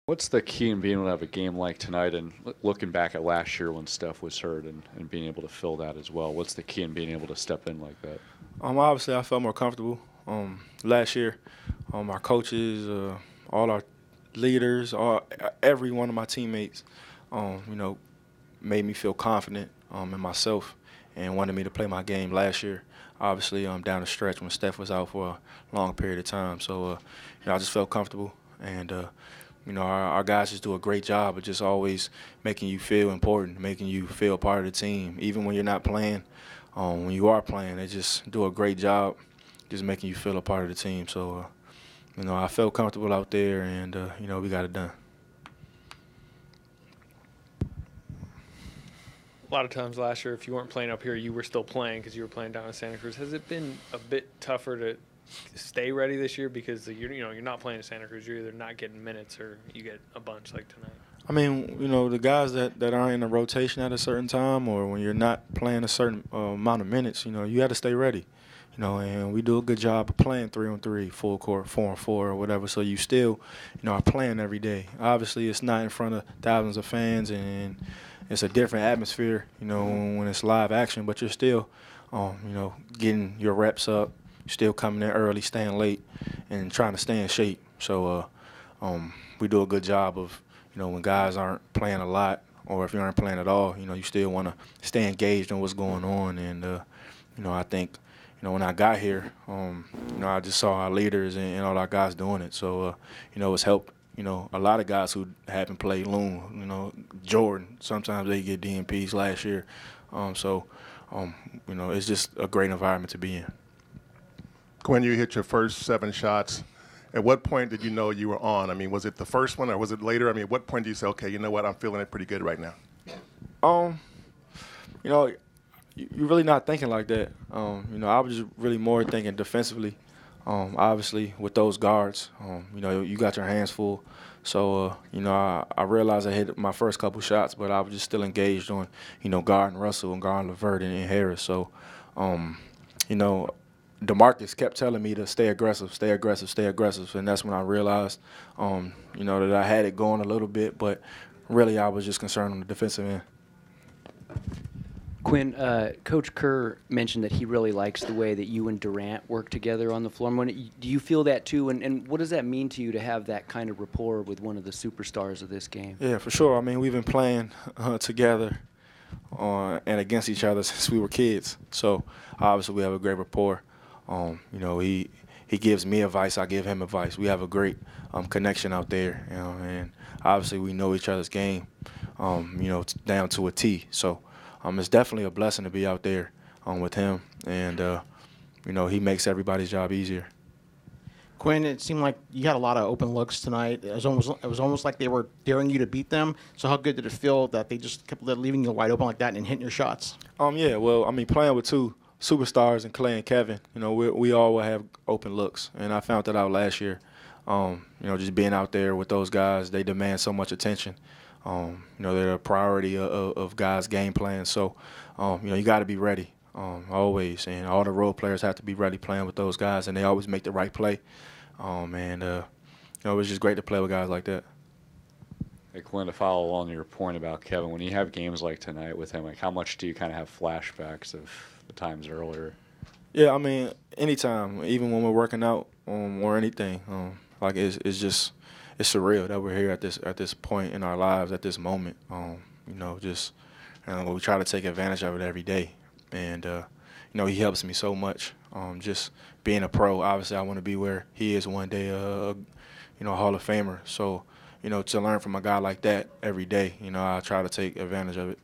What's the key in being able to have a game like tonight and looking back at last year when Steph was hurt and being able to fill that as well? What's the key in being able to step in like that? Obviously, I felt more comfortable last year. Our coaches, all our leaders, every one of my teammates, made me feel confident in myself and wanted me to play my game last year. Obviously, down the stretch when Steph was out for a long period of time. So, I just felt comfortable. And, our guys just do a great job of just always making you feel important, making you feel part of the team. Even when you're not playing, when you are playing, they just do a great job just making you feel a part of the team. So, I felt comfortable out there, and, we got it done. A lot of times last year, if you weren't playing up here, you were still playing because you were playing down in Santa Cruz. Has it been a bit tougher to stay ready this year because you're not playing in Santa Cruz? You're either not getting minutes or you get a bunch like tonight. I mean, the guys that are in a rotation at a certain time or when you're not playing a certain amount of minutes, you got to stay ready. And we do a good job of playing 3-on-3, full court, 4-on-4 or whatever. So you still, are playing every day. Obviously, it's not in front of thousands of fans and it's a different atmosphere, when it's live action. But you're still, getting your reps up, still coming in early, staying late, and trying to stay in shape. So we do a good job of, when guys aren't playing a lot or if you aren't playing at all, you still want to stay engaged in what's going on. And, I think, when I got here, I just saw our leaders and all our guys doing it. So, it's helped, a lot of guys who haven't played Loon, Jordan, sometimes they get DNPs last year. It's just a great environment to be in. When you hit your first 7 shots, at what point did you know you were on? I mean, was it the first one or was it later? I mean, at what point do you say, okay, you know what, I'm feeling it pretty good right now? You're really not thinking like that. I was just really more thinking defensively. Obviously, with those guards, you got your hands full. So, I realized I hit my first couple shots, but I was just still engaged on, guarding Russell and guarding LeVert and Harris. So, DeMarcus kept telling me to stay aggressive, stay aggressive, stay aggressive. And that's when I realized, that I had it going a little bit, but really I was just concerned on the defensive end. Quinn, Coach Kerr mentioned that he really likes the way that you and Durant work together on the floor. Do you feel that too? And what does that mean to you to have that kind of rapport with one of the superstars of this game? Yeah, for sure. I mean, we've been playing together and against each other since we were kids. So obviously we have a great rapport. He gives me advice, I give him advice. We have a great connection out there, and obviously we know each other's game, down to a T. So it's definitely a blessing to be out there with him, and he makes everybody's job easier. Quinn, it seemed like you had a lot of open looks tonight. It was almost like they were daring you to beat them. So how good did it feel that they just kept leaving you wide open like that and hitting your shots? Yeah, well, I mean, playing with two superstars and Klay and Kevin, we all will have open looks, and I found that out last year. Just being out there with those guys, they demand so much attention. They're a priority of guys' game plan. So, you got to be ready always, and all the role players have to be ready playing with those guys, and they always make the right play. It was just great to play with guys like that. Hey, Clint, to follow along your point about Kevin, when you have games like tonight with him, how much do you kind of have flashbacks of the times earlier? Yeah, I mean, anytime, even when we're working out or anything, it's just it's surreal that we're here at this point in our lives at this moment. We try to take advantage of it every day, and he helps me so much. Just being a pro, obviously, I want to be where he is one day, a Hall of Famer. So, to learn from a guy like that every day, I try to take advantage of it.